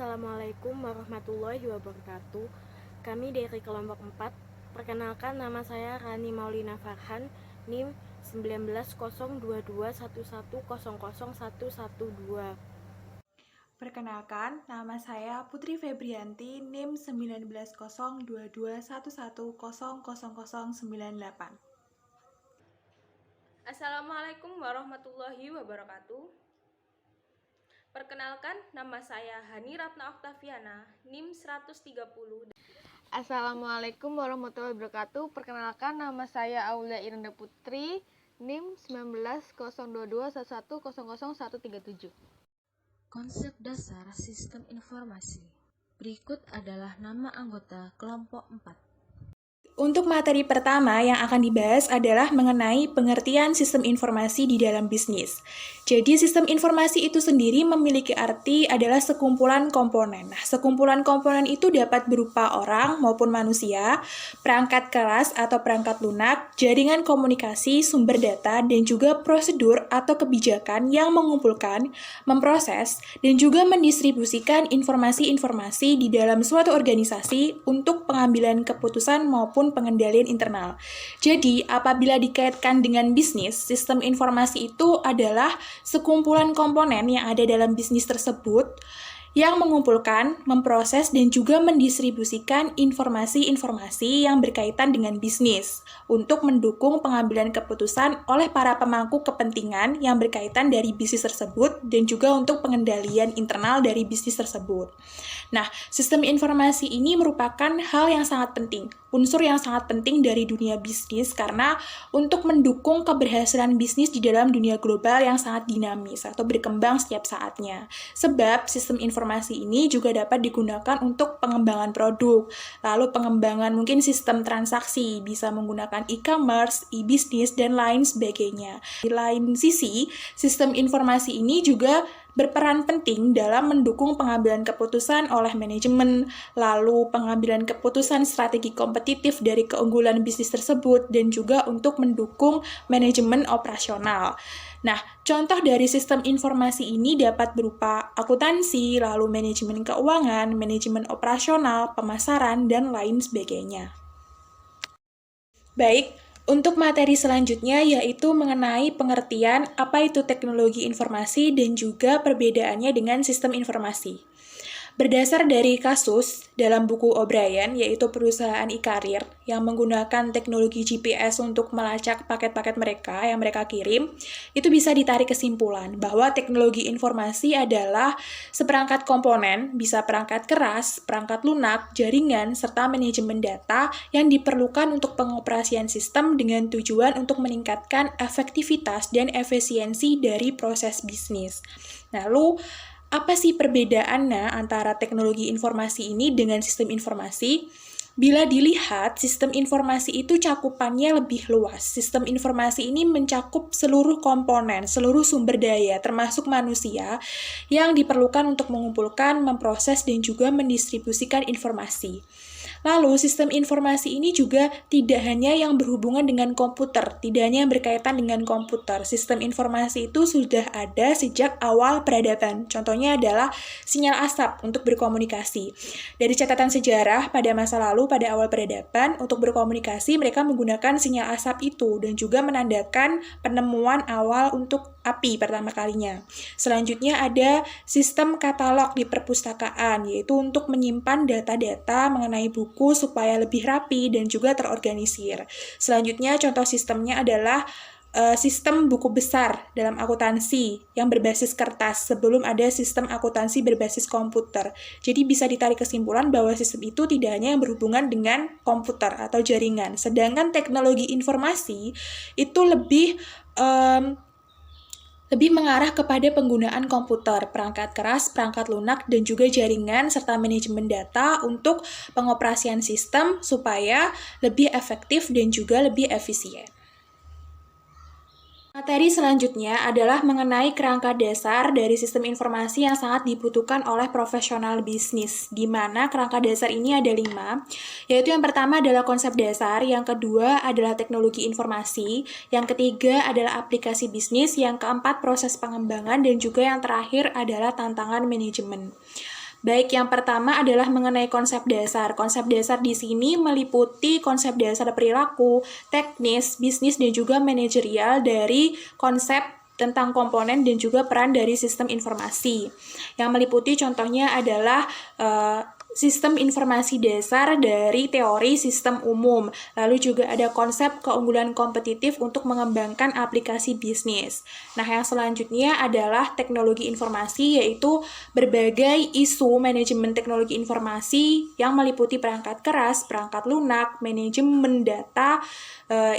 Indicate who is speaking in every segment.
Speaker 1: Assalamualaikum warahmatullahi wabarakatuh. Kami dari kelompok 4. Perkenalkan, nama saya Rani Maulina Farhan, NIM 190221100112.
Speaker 2: Perkenalkan, nama saya Putri Febrianti, NIM 19022111000098.
Speaker 3: Assalamualaikum warahmatullahi wabarakatuh. Perkenalkan, nama saya Hani Ratna Oktaviana, NIM 130.
Speaker 4: Assalamualaikum warahmatullahi wabarakatuh. Perkenalkan, nama saya Aulia Irenda Putri, NIM 190211000137.
Speaker 5: Konsep dasar sistem informasi. Berikut adalah nama anggota kelompok 4.
Speaker 2: Untuk materi pertama yang akan dibahas adalah mengenai pengertian sistem informasi di dalam bisnis. Jadi sistem informasi itu sendiri memiliki arti adalah sekumpulan komponen. Nah, sekumpulan komponen itu dapat berupa orang maupun manusia, perangkat keras atau perangkat lunak, jaringan komunikasi, sumber data, dan juga prosedur atau kebijakan yang mengumpulkan, memproses, dan juga mendistribusikan informasi-informasi di dalam suatu organisasi untuk pengambilan keputusan maupun pengendalian internal. Jadi, apabila dikaitkan dengan bisnis, sistem informasi itu adalah sekumpulan komponen yang ada dalam bisnis tersebut yang mengumpulkan, memproses, dan juga mendistribusikan informasi-informasi yang berkaitan dengan bisnis untuk mendukung pengambilan keputusan oleh para pemangku kepentingan yang berkaitan dari bisnis tersebut dan juga untuk pengendalian internal dari bisnis tersebut. Nah, sistem informasi ini merupakan hal yang sangat penting, unsur yang sangat penting dari dunia bisnis karena untuk mendukung keberhasilan bisnis di dalam dunia global yang sangat dinamis atau berkembang setiap saatnya. Sebab sistem informasi ini juga dapat digunakan untuk pengembangan produk, lalu pengembangan mungkin sistem transaksi, bisa menggunakan e-commerce, e-business, dan lain sebagainya. Di lain sisi, sistem informasi ini juga berperan penting dalam mendukung pengambilan keputusan oleh manajemen, lalu pengambilan keputusan strategi kompetitif dari keunggulan bisnis tersebut, dan juga untuk mendukung manajemen operasional. Nah, contoh dari sistem informasi ini dapat berupa akuntansi, lalu manajemen keuangan, manajemen operasional, pemasaran, dan lain sebagainya. Baik, untuk materi selanjutnya yaitu mengenai pengertian apa itu teknologi informasi dan juga perbedaannya dengan sistem informasi. Berdasar dari kasus dalam buku O'Brien, yaitu perusahaan e-karir yang menggunakan teknologi GPS untuk melacak paket-paket mereka yang mereka kirim, itu bisa ditarik kesimpulan bahwa teknologi informasi adalah seperangkat komponen, bisa perangkat keras, perangkat lunak, jaringan, serta manajemen data yang diperlukan untuk pengoperasian sistem dengan tujuan untuk meningkatkan efektivitas dan efisiensi dari proses bisnis. Lalu, apa sih perbedaannya antara teknologi informasi ini dengan sistem informasi? Bila dilihat, sistem informasi itu cakupannya lebih luas. Sistem informasi ini mencakup seluruh komponen, seluruh sumber daya, termasuk manusia, yang diperlukan untuk mengumpulkan, memproses, dan juga mendistribusikan informasi. Lalu, sistem informasi ini juga tidak hanya yang berhubungan dengan komputer, tidak hanya yang berkaitan dengan komputer. Sistem informasi itu sudah ada sejak awal peradaban. Contohnya adalah sinyal asap untuk berkomunikasi. Dari catatan sejarah, pada masa lalu, pada awal peradaban, untuk berkomunikasi mereka menggunakan sinyal asap itu dan juga menandakan penemuan awal untuk api pertama kalinya. Selanjutnya ada sistem katalog di perpustakaan, yaitu untuk menyimpan data-data mengenai buku supaya lebih rapi dan juga terorganisir. Selanjutnya contoh sistemnya adalah sistem buku besar dalam akuntansi yang berbasis kertas sebelum ada sistem akuntansi berbasis komputer. Jadi bisa ditarik kesimpulan bahwa sistem itu tidak hanya yang berhubungan dengan komputer atau jaringan. Sedangkan teknologi informasi itu lebih mengarah kepada penggunaan komputer, perangkat keras, perangkat lunak, dan juga jaringan, serta manajemen data untuk pengoperasian sistem supaya lebih efektif dan juga lebih efisien. Materi selanjutnya adalah mengenai kerangka dasar dari sistem informasi yang sangat dibutuhkan oleh profesional bisnis, di mana kerangka dasar ini ada 5, yaitu yang pertama adalah konsep dasar, yang kedua adalah teknologi informasi, yang ketiga adalah aplikasi bisnis, yang keempat proses pengembangan, dan juga yang terakhir adalah tantangan manajemen. Baik, yang pertama adalah mengenai konsep dasar. Konsep dasar di sini meliputi konsep dasar perilaku, teknis, bisnis, dan juga manajerial dari konsep tentang komponen dan juga peran dari sistem informasi. Yang meliputi contohnya adalah sistem informasi dasar dari teori sistem umum. Lalu juga ada konsep keunggulan kompetitif untuk mengembangkan aplikasi bisnis. Nah, yang selanjutnya adalah teknologi informasi, yaitu berbagai isu manajemen teknologi informasi yang meliputi perangkat keras, perangkat lunak, manajemen data,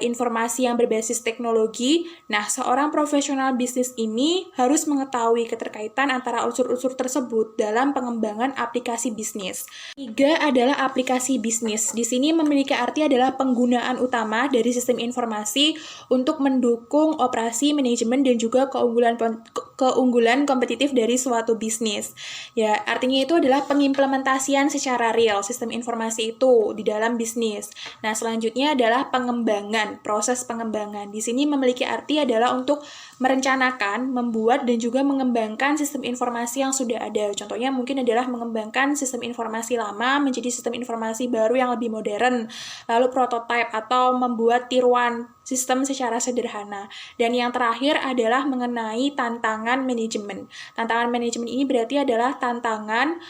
Speaker 2: informasi yang berbasis teknologi. Nah, seorang profesional bisnis ini harus mengetahui keterkaitan antara unsur-unsur tersebut dalam pengembangan aplikasi bisnis. Tiga adalah aplikasi bisnis. Di sini memiliki arti adalah penggunaan utama dari sistem informasi untuk mendukung operasi, manajemen, dan juga keunggulan kompetitif dari suatu bisnis. Ya, artinya itu adalah pengimplementasian secara real sistem informasi itu di dalam bisnis. Nah, selanjutnya adalah proses pengembangan. Di sini memiliki arti adalah untuk merencanakan, membuat, dan juga mengembangkan sistem informasi yang sudah ada. Contohnya mungkin adalah mengembangkan sistem informasi lama menjadi sistem informasi baru yang lebih modern, lalu prototipe atau membuat tiruan sistem secara sederhana. Dan yang terakhir adalah mengenai tantangan manajemen. Tantangan manajemen ini berarti adalah tantangan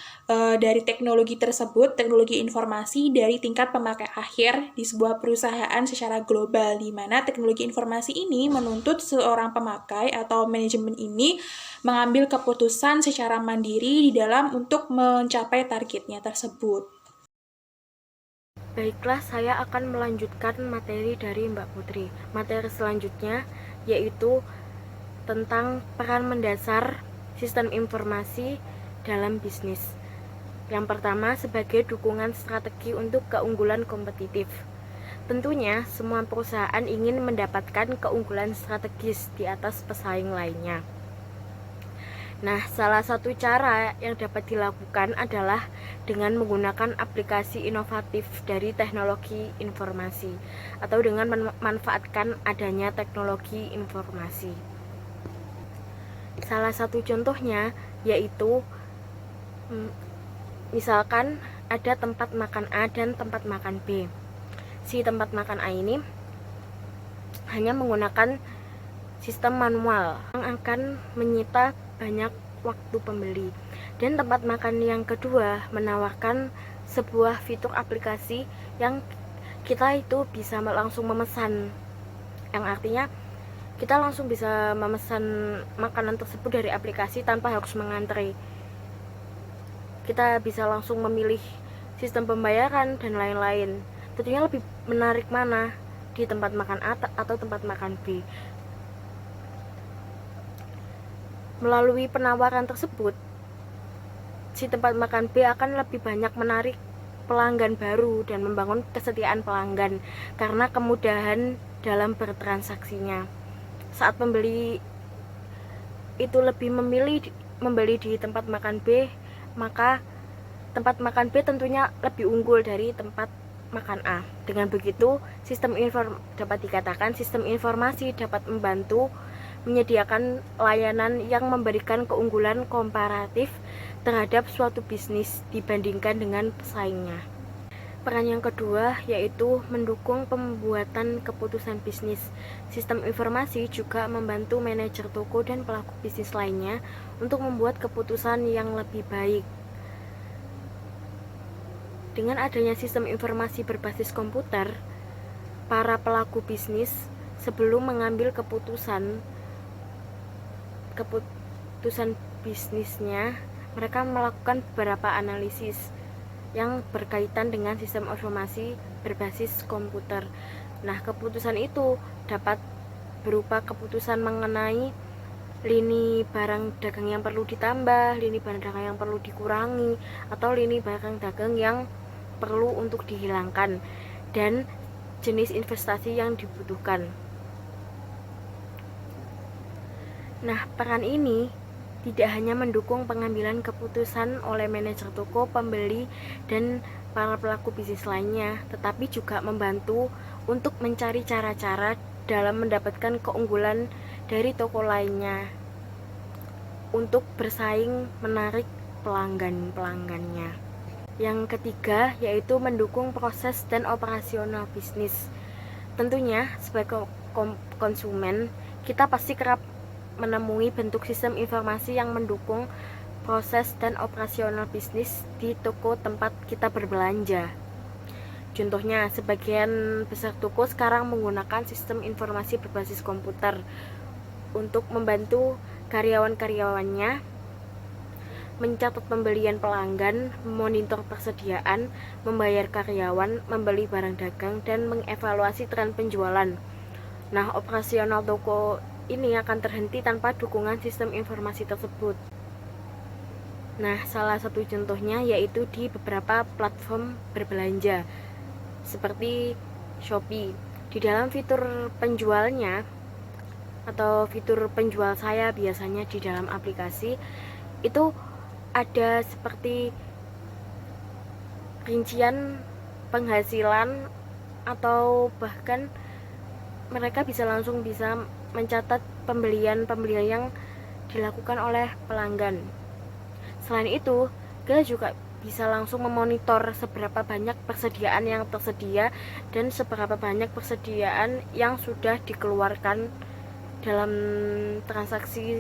Speaker 2: dari teknologi tersebut, teknologi informasi dari tingkat pemakai akhir di sebuah perusahaan secara global, di mana teknologi informasi ini menuntut seorang pemakai atau manajemen ini mengambil keputusan secara mandiri di dalam untuk mencapai targetnya tersebut.
Speaker 1: Baiklah, saya akan melanjutkan materi dari Mbak Putri. Materi selanjutnya yaitu tentang peran mendasar sistem informasi dalam bisnis. Yang pertama, sebagai dukungan strategi untuk keunggulan kompetitif. Tentunya, semua perusahaan ingin mendapatkan keunggulan strategis di atas pesaing lainnya. Nah, salah satu cara yang dapat dilakukan adalah dengan menggunakan aplikasi inovatif dari teknologi informasi atau dengan memanfaatkan adanya teknologi informasi. Salah satu contohnya yaitu misalkan ada tempat makan A dan tempat makan B. Si tempat makan A ini hanya menggunakan sistem manual yang akan menyita banyak waktu pembeli. Dan tempat makan yang kedua menawarkan sebuah fitur aplikasi yang kita itu bisa langsung memesan, yang artinya kita langsung bisa memesan makanan tersebut dari aplikasi tanpa harus mengantri. Kita bisa langsung memilih sistem pembayaran dan lain-lain. Tentunya lebih menarik mana, di tempat makan A atau tempat makan B. Melalui penawaran tersebut, si tempat makan B akan lebih banyak menarik pelanggan baru dan membangun kesetiaan pelanggan karena kemudahan dalam bertransaksinya. Saat pembeli itu lebih memilih membeli di tempat makan B, maka tempat makan B tentunya lebih unggul dari tempat makan A. Dengan begitu, dapat dikatakan sistem informasi dapat membantu menyediakan layanan yang memberikan keunggulan komparatif terhadap suatu bisnis dibandingkan dengan pesaingnya. Peran yang kedua yaitu mendukung pembuatan keputusan bisnis. Sistem informasi juga membantu manajer toko dan pelaku bisnis lainnya untuk membuat keputusan yang lebih baik. Dengan adanya sistem informasi berbasis komputer, para pelaku bisnis sebelum mengambil keputusan bisnisnya, mereka melakukan beberapa analisis yang berkaitan dengan sistem informasi berbasis komputer. Nah, keputusan itu dapat berupa keputusan mengenai lini barang dagang yang perlu ditambah, lini barang dagang yang perlu dikurangi, atau lini barang dagang yang perlu untuk dihilangkan, dan jenis investasi yang dibutuhkan. Nah, peran ini tidak hanya mendukung pengambilan keputusan oleh manajer toko, pembeli, dan para pelaku bisnis lainnya, tetapi juga membantu untuk mencari cara-cara dalam mendapatkan keunggulan dari toko lainnya untuk bersaing menarik pelanggan-pelanggannya. Yang ketiga yaitu mendukung proses dan operasional bisnis. Tentunya sebagai konsumen, kita pasti kerap menemui bentuk sistem informasi yang mendukung proses dan operasional bisnis di toko tempat kita berbelanja. Contohnya, sebagian besar toko sekarang menggunakan sistem informasi berbasis komputer untuk membantu karyawan-karyawannya mencatat pembelian pelanggan, memonitor persediaan, membayar karyawan, membeli barang dagang, dan mengevaluasi tren penjualan. Nah, operasional toko ini akan terhenti tanpa dukungan sistem informasi tersebut. Nah, salah satu contohnya yaitu di beberapa platform berbelanja seperti Shopee. Di dalam fitur penjualnya atau fitur penjual saya biasanya di dalam aplikasi itu ada seperti rincian penghasilan atau bahkan mereka langsung bisa mencatat pembelian yang dilakukan oleh pelanggan. Selain itu, kita juga bisa langsung memonitor seberapa banyak persediaan yang tersedia dan seberapa banyak persediaan yang sudah dikeluarkan dalam transaksi,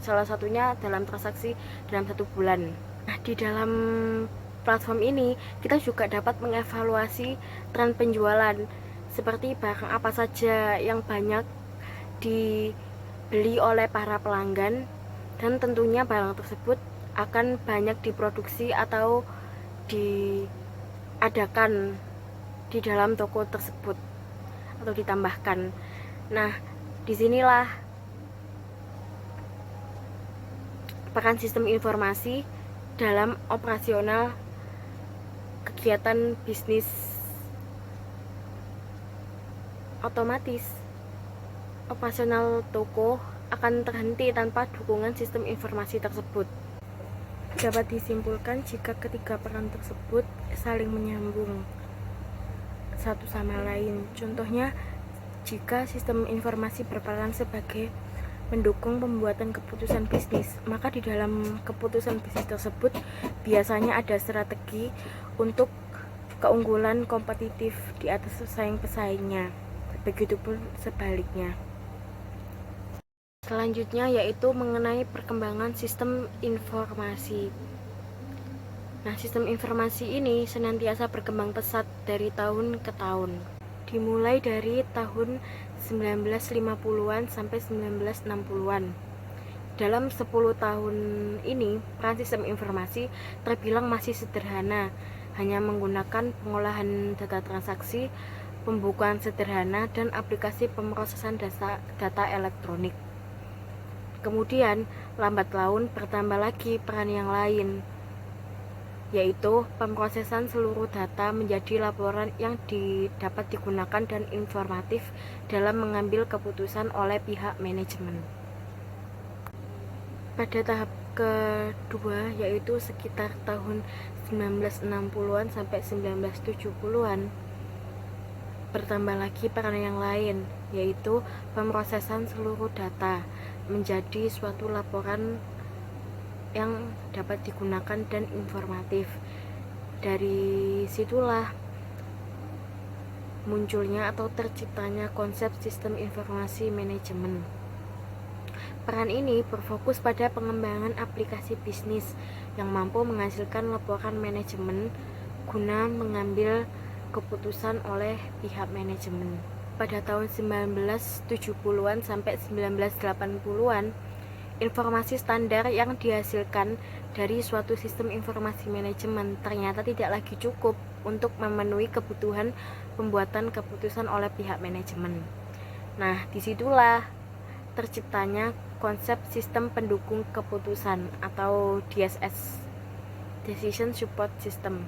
Speaker 1: salah satunya dalam transaksi dalam 1 bulan. Nah, di dalam platform ini kita juga dapat mengevaluasi tren penjualan, seperti barang apa saja yang banyak dibeli oleh para pelanggan, dan tentunya barang tersebut akan banyak diproduksi atau diadakan di dalam toko tersebut atau ditambahkan. Nah, disinilah peran sistem informasi dalam operasional kegiatan bisnis. Otomatis operasional toko akan terhenti tanpa dukungan sistem informasi tersebut. Dapat disimpulkan jika ketiga peran tersebut saling menyambung satu sama lain. Contohnya, jika sistem informasi berperan sebagai mendukung pembuatan keputusan bisnis, maka di dalam keputusan bisnis tersebut biasanya ada strategi untuk keunggulan kompetitif di atas pesaing-pesaingnya. Begitupun sebaliknya. Selanjutnya yaitu mengenai perkembangan sistem informasi. Nah, sistem informasi ini senantiasa berkembang pesat dari tahun ke tahun. Dimulai dari tahun 1950-an sampai 1960-an. Dalam 10 tahun ini, peran sistem informasi terbilang masih sederhana, hanya menggunakan pengolahan data transaksi, pembukuan sederhana, dan aplikasi pemrosesan data elektronik. Kemudian, lambat laun bertambah lagi peran yang lain, yaitu pemrosesan seluruh data menjadi laporan yang dapat digunakan dan informatif dalam mengambil keputusan oleh pihak manajemen. Pada tahap kedua, yaitu sekitar tahun 1960-an sampai 1970-an, bertambah lagi peran yang lain, yaitu pemrosesan seluruh data menjadi suatu laporan yang dapat digunakan dan informatif. Dari situlah munculnya atau terciptanya konsep sistem informasi manajemen. Peran ini berfokus pada pengembangan aplikasi bisnis yang mampu menghasilkan laporan manajemen guna mengambil keputusan oleh pihak manajemen. Pada tahun 1970-an sampai 1980-an, informasi standar yang dihasilkan dari suatu sistem informasi manajemen ternyata tidak lagi cukup untuk memenuhi kebutuhan pembuatan keputusan oleh pihak manajemen. Nah, disitulah terciptanya konsep sistem pendukung keputusan atau DSS, Decision Support System.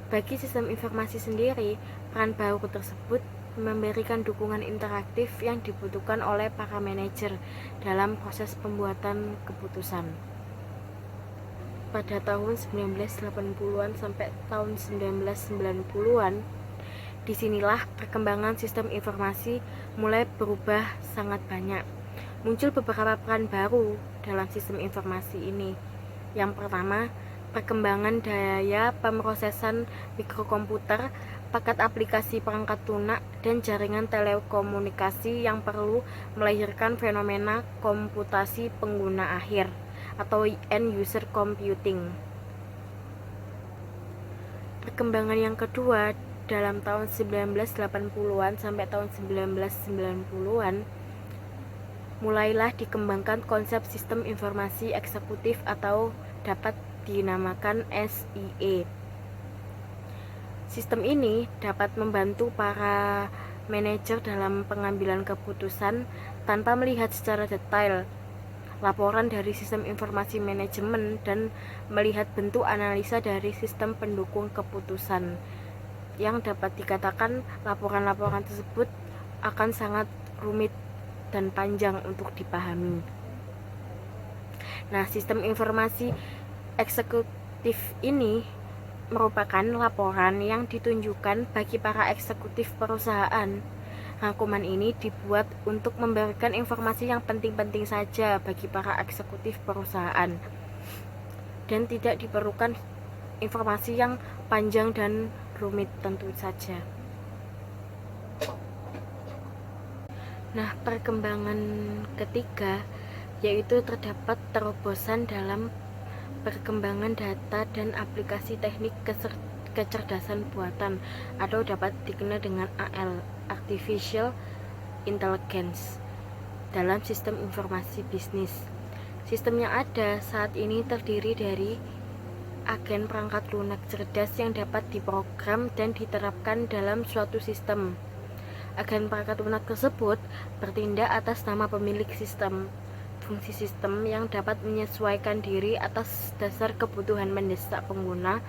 Speaker 1: Bagi sistem informasi sendiri, peran baru tersebut memberikan dukungan interaktif yang dibutuhkan oleh para manajer dalam proses pembuatan keputusan. Pada tahun 1980-an sampai tahun 1990-an, disinilah perkembangan sistem informasi mulai berubah sangat banyak. Muncul beberapa peran baru dalam sistem informasi ini, Yang pertama, perkembangan daya pemrosesan mikrokomputer, paket aplikasi perangkat lunak, dan jaringan telekomunikasi yang perlu melahirkan fenomena komputasi pengguna akhir atau end user computing. Perkembangan yang kedua, dalam tahun 1980-an sampai tahun 1990-an mulailah dikembangkan konsep sistem informasi eksekutif atau dapat dinamakan SIE. Sistem ini dapat membantu para manajer dalam pengambilan keputusan tanpa melihat secara detail laporan dari sistem informasi manajemen dan melihat bentuk analisa dari sistem pendukung keputusan, yang dapat dikatakan laporan-laporan tersebut akan sangat rumit dan panjang untuk dipahami. Nah, sistem informasi eksekutif ini merupakan laporan yang ditunjukkan bagi para eksekutif perusahaan. Rangkuman ini dibuat untuk memberikan informasi yang penting-penting saja bagi para eksekutif perusahaan dan tidak diperlukan informasi yang panjang dan rumit tentu saja. Nah, perkembangan ketiga yaitu terdapat terobosan dalam perkembangan data dan aplikasi teknik kecerdasan buatan atau dapat dikenal dengan AL, Artificial Intelligence, dalam sistem informasi bisnis. Sistem yang ada saat ini terdiri dari agen perangkat lunak cerdas yang dapat diprogram dan diterapkan dalam suatu sistem. Agen perangkat lunak tersebut bertindak atas nama pemilik sistem. Fungsi sistem yang dapat menyesuaikan diri atas dasar kebutuhan mendesak pengguna,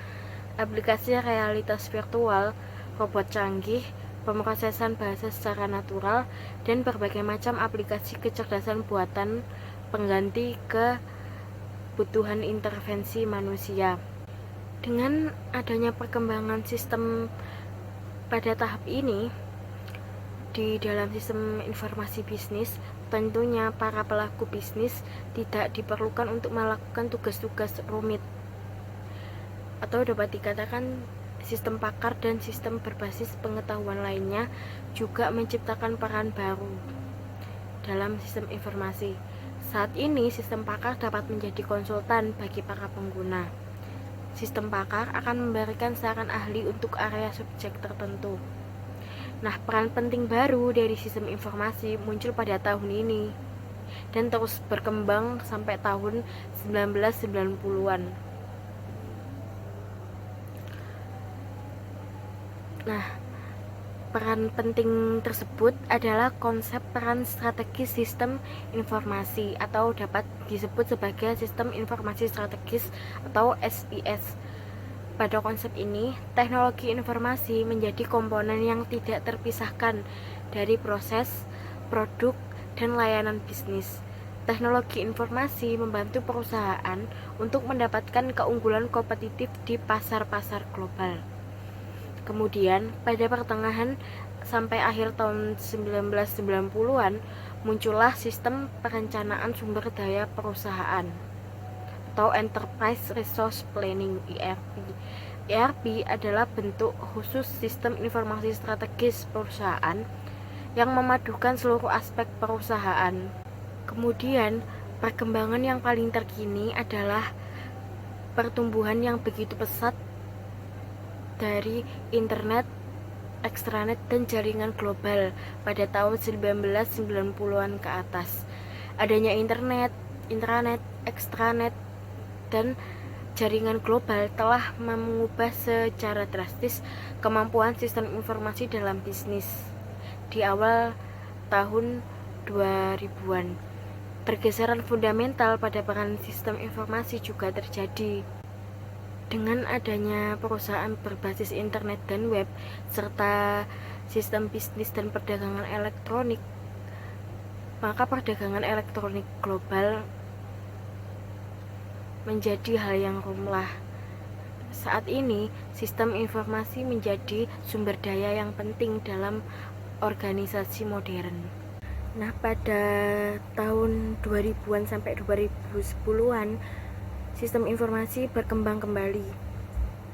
Speaker 1: aplikasi realitas virtual, robot canggih, pemrosesan bahasa secara natural, dan berbagai macam aplikasi kecerdasan buatan pengganti kebutuhan intervensi manusia. Dengan adanya perkembangan sistem pada tahap ini, di dalam sistem informasi bisnis, tentunya para pelaku bisnis tidak diperlukan untuk melakukan tugas-tugas rumit, atau dapat dikatakan sistem pakar dan sistem berbasis pengetahuan lainnya juga menciptakan peran baru dalam sistem informasi. Saat ini, sistem pakar dapat menjadi konsultan bagi para pengguna. Sistem pakar akan memberikan saran ahli untuk area subjek tertentu. Nah, peran penting baru dari sistem informasi muncul pada tahun ini dan terus berkembang sampai tahun 1990-an. Nah, peran penting tersebut adalah konsep peran strategis sistem informasi atau dapat disebut sebagai sistem informasi strategis atau SIS. Pada konsep ini, teknologi informasi menjadi komponen yang tidak terpisahkan dari proses, produk, dan layanan bisnis. Teknologi informasi membantu perusahaan untuk mendapatkan keunggulan kompetitif di pasar-pasar global. Kemudian, pada pertengahan sampai akhir tahun 1990-an, muncullah sistem perencanaan sumber daya perusahaan atau Enterprise Resource Planning (ERP). ERP adalah bentuk khusus sistem informasi strategis perusahaan yang memadukan seluruh aspek perusahaan. Kemudian, perkembangan yang paling terkini adalah pertumbuhan yang begitu pesat dari internet, ekstranet, dan jaringan global pada tahun 1990-an ke atas. Adanya internet, intranet, ekstranet, dan jaringan global telah mengubah secara drastis kemampuan sistem informasi dalam bisnis. Di awal tahun 2000-an, pergeseran fundamental pada peran sistem informasi juga terjadi. Dengan adanya perusahaan berbasis internet dan web, serta sistem bisnis dan perdagangan elektronik, maka perdagangan elektronik global menjadi hal yang lumrah. Saat ini, sistem informasi menjadi sumber daya yang penting dalam organisasi modern. Nah, pada tahun 2000-an sampai 2010-an, sistem informasi berkembang kembali.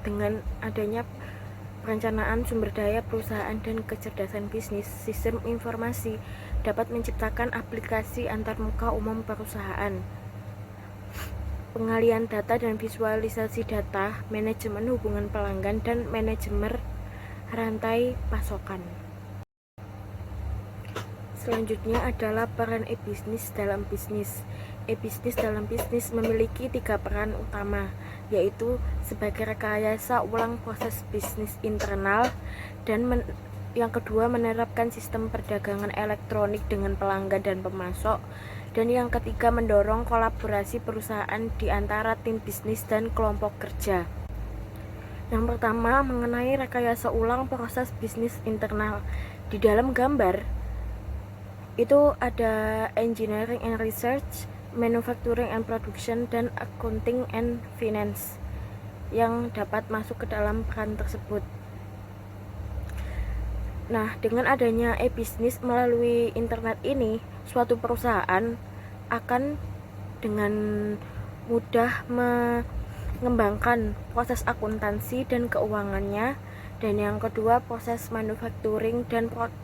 Speaker 1: Dengan adanya perencanaan sumber daya perusahaan dan kecerdasan bisnis, sistem informasi dapat menciptakan aplikasi antarmuka umum perusahaan, pengalian data dan visualisasi data, manajemen hubungan pelanggan, dan manajemen rantai pasokan. Selanjutnya adalah peran e-bisnis dalam bisnis. E-bisnis dalam bisnis memiliki 3 peran utama, yaitu sebagai rekayasa ulang proses bisnis internal, dan yang kedua menerapkan sistem perdagangan elektronik dengan pelanggan dan pemasok, dan yang ketiga mendorong kolaborasi perusahaan di antara tim bisnis dan kelompok kerja. Yang pertama mengenai rekayasa ulang proses bisnis internal. Di dalam gambar itu ada engineering and research, manufacturing and production, dan accounting and finance yang dapat masuk ke dalam peran tersebut. Nah, dengan adanya e-bisnis melalui internet ini, suatu perusahaan akan dengan mudah mengembangkan proses akuntansi dan keuangannya, dan yang kedua proses manufacturing dan proses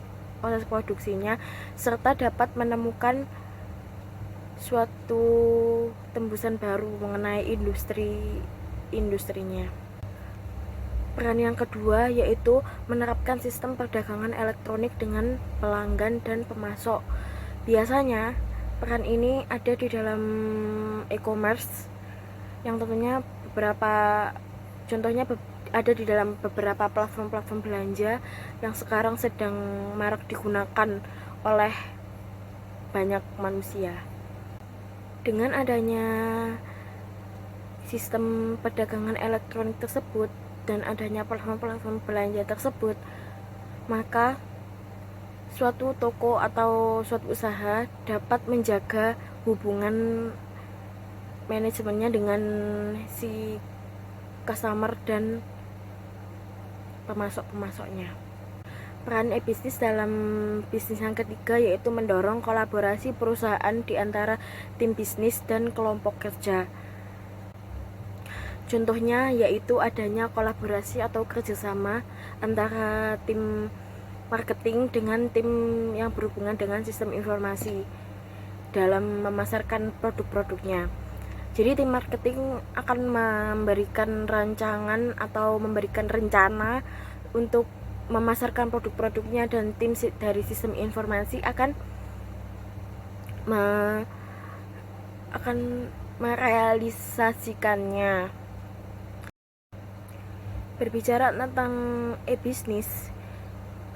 Speaker 1: produksinya, serta dapat menemukan suatu tembusan baru mengenai industrinya. Peran yang kedua yaitu menerapkan sistem perdagangan elektronik dengan pelanggan dan pemasok. Biasanya peran ini ada di dalam e-commerce yang tentunya contohnya ada di dalam beberapa platform-platform belanja yang sekarang sedang marak digunakan oleh banyak manusia. Dengan adanya sistem perdagangan elektronik tersebut dan adanya platform-platform belanja tersebut, maka suatu toko atau suatu usaha dapat menjaga hubungan manajemennya dengan si customer dan pemasok-pemasoknya. Peran e-bisnis dalam bisnis yang ketiga yaitu mendorong kolaborasi perusahaan di antara tim bisnis dan kelompok kerja. Contohnya yaitu adanya kolaborasi atau kerjasama antara tim marketing dengan tim yang berhubungan dengan sistem informasi dalam memasarkan produk-produknya. Jadi tim marketing akan memberikan rancangan atau memberikan rencana untuk memasarkan produk-produknya, dan tim dari sistem informasi akan merealisasikannya. Berbicara tentang e-bisnis,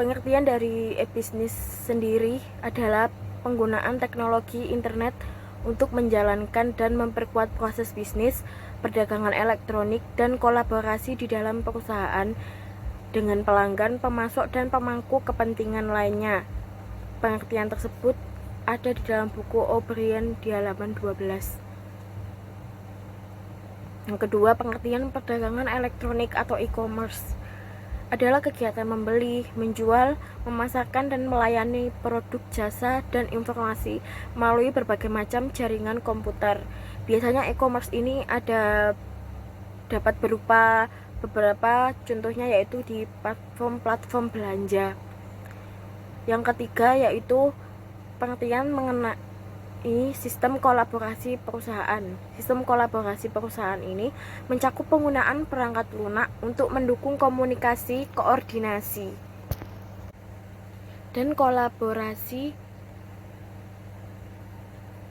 Speaker 1: pengertian dari e-bisnis sendiri adalah penggunaan teknologi internet untuk menjalankan dan memperkuat proses bisnis, perdagangan elektronik, dan kolaborasi di dalam perusahaan dengan pelanggan, pemasok, dan pemangku kepentingan lainnya. Pengertian tersebut ada di dalam buku O'Brien di halaman 12. Yang kedua, pengertian perdagangan elektronik atau e-commerce adalah kegiatan membeli, menjual, memasarkan, dan melayani produk, jasa, dan informasi melalui berbagai macam jaringan komputer. Biasanya e-commerce ini dapat berupa beberapa contohnya yaitu di platform-platform belanja. Yang ketiga yaitu pengertian mengenai sistem kolaborasi perusahaan. Sistem kolaborasi perusahaan ini mencakup penggunaan perangkat lunak untuk mendukung komunikasi, koordinasi, dan kolaborasi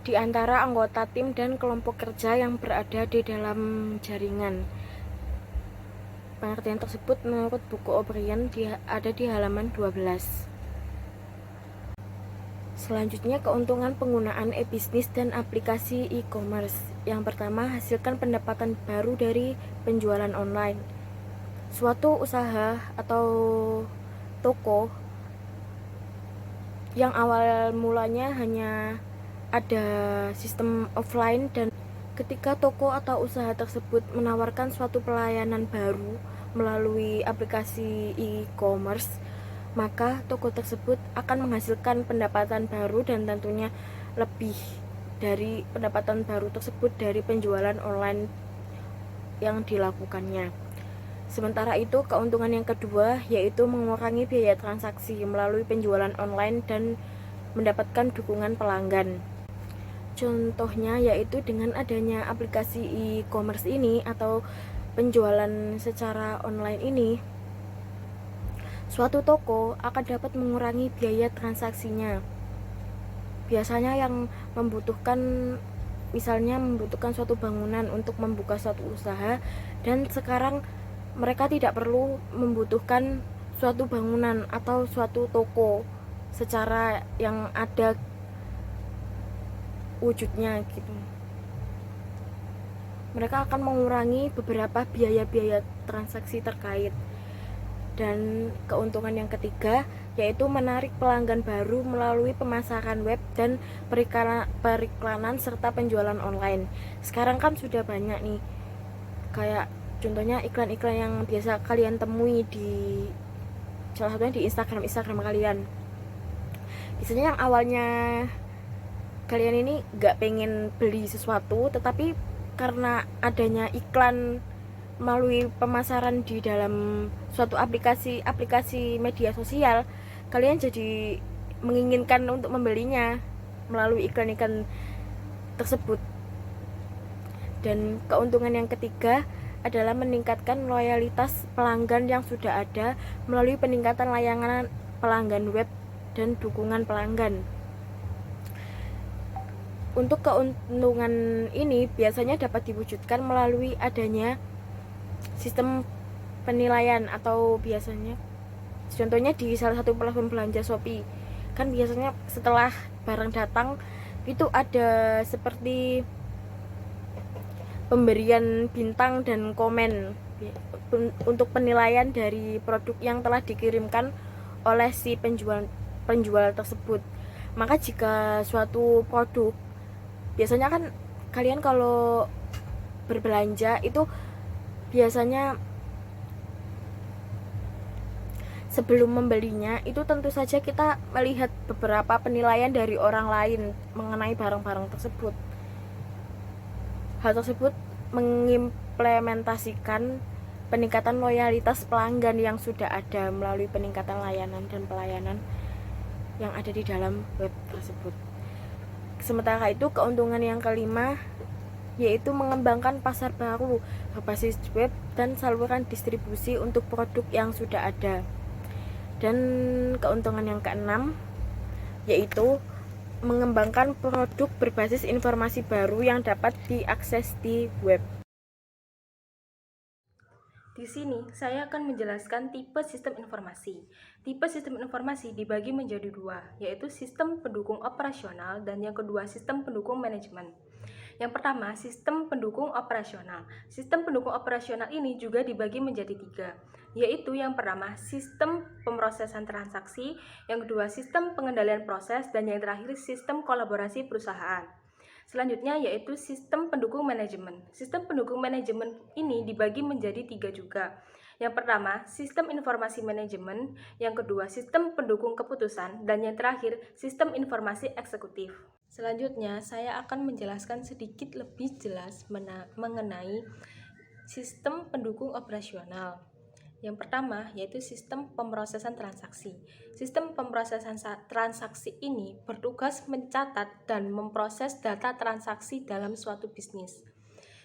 Speaker 1: di antara anggota tim dan kelompok kerja yang berada di dalam jaringan. Pengertian tersebut menurut buku O'Brien ada di halaman 12. Selanjutnya, keuntungan penggunaan e-bisnis dan aplikasi e-commerce. Yang pertama, hasilkan pendapatan baru dari penjualan online. Suatu usaha atau toko yang awal mulanya hanya ada sistem offline, dan ketika toko atau usaha tersebut menawarkan suatu pelayanan baru melalui aplikasi e-commerce, maka toko tersebut akan menghasilkan pendapatan baru, dan tentunya lebih dari pendapatan baru tersebut dari penjualan online yang dilakukannya. Sementara itu, keuntungan yang kedua yaitu mengurangi biaya transaksi melalui penjualan online dan mendapatkan dukungan pelanggan. Contohnya yaitu dengan adanya aplikasi e-commerce ini atau penjualan secara online ini, suatu toko akan dapat mengurangi biaya transaksinya. Biasanya yang misalnya membutuhkan suatu bangunan untuk membuka suatu usaha, dan sekarang mereka tidak perlu membutuhkan suatu bangunan atau suatu toko secara yang ada wujudnya gitu. Mereka akan mengurangi beberapa biaya-biaya transaksi terkait. Dan keuntungan yang ketiga yaitu menarik pelanggan baru melalui pemasaran web dan periklanan serta penjualan online. Sekarang kan sudah banyak nih, kayak contohnya iklan-iklan yang biasa kalian temui di salah satunya di Instagram kalian. Biasanya yang awalnya kalian ini gak pengen beli sesuatu, tetapi karena adanya iklan melalui pemasaran di dalam suatu aplikasi media sosial, kalian jadi menginginkan untuk membelinya melalui iklan-iklan tersebut. Dan keuntungan yang ketiga adalah meningkatkan loyalitas pelanggan yang sudah ada melalui peningkatan layanan pelanggan web dan dukungan pelanggan. Untuk keuntungan ini biasanya dapat diwujudkan melalui adanya sistem penilaian, atau biasanya contohnya di salah satu platform belanja Shopee. Kan biasanya setelah barang datang itu ada seperti pemberian bintang dan komen untuk penilaian dari produk yang telah dikirimkan oleh si penjual tersebut. Maka jika suatu produk, biasanya kan kalian kalau berbelanja itu biasanya sebelum membelinya itu tentu saja kita melihat beberapa penilaian dari orang lain mengenai barang-barang tersebut. Hal tersebut mengimplementasikan peningkatan loyalitas pelanggan yang sudah ada melalui peningkatan layanan dan pelayanan yang ada di dalam web tersebut. Sementara itu, keuntungan yang kelima yaitu mengembangkan pasar baru berbasis web dan saluran distribusi untuk produk yang sudah ada. Dan keuntungan yang keenam yaitu mengembangkan produk berbasis informasi baru yang dapat diakses di web.
Speaker 3: Di sini, saya akan menjelaskan tipe sistem informasi. Tipe sistem informasi dibagi menjadi dua, yaitu sistem pendukung operasional dan yang kedua sistem pendukung manajemen. Yang pertama, sistem pendukung operasional. Sistem pendukung operasional ini juga dibagi menjadi tiga, yaitu yang pertama, sistem pemrosesan transaksi, yang kedua, sistem pengendalian proses, dan yang terakhir, sistem kolaborasi perusahaan. Selanjutnya yaitu sistem pendukung manajemen. Sistem pendukung manajemen ini dibagi menjadi tiga juga. Yang pertama, sistem informasi manajemen, yang kedua, sistem pendukung keputusan, dan yang terakhir, sistem informasi eksekutif. Selanjutnya, saya akan menjelaskan sedikit lebih jelas mengenai sistem pendukung operasional. Yang pertama yaitu sistem pemrosesan transaksi. Sistem pemrosesan transaksi ini bertugas mencatat dan memproses data transaksi dalam suatu bisnis.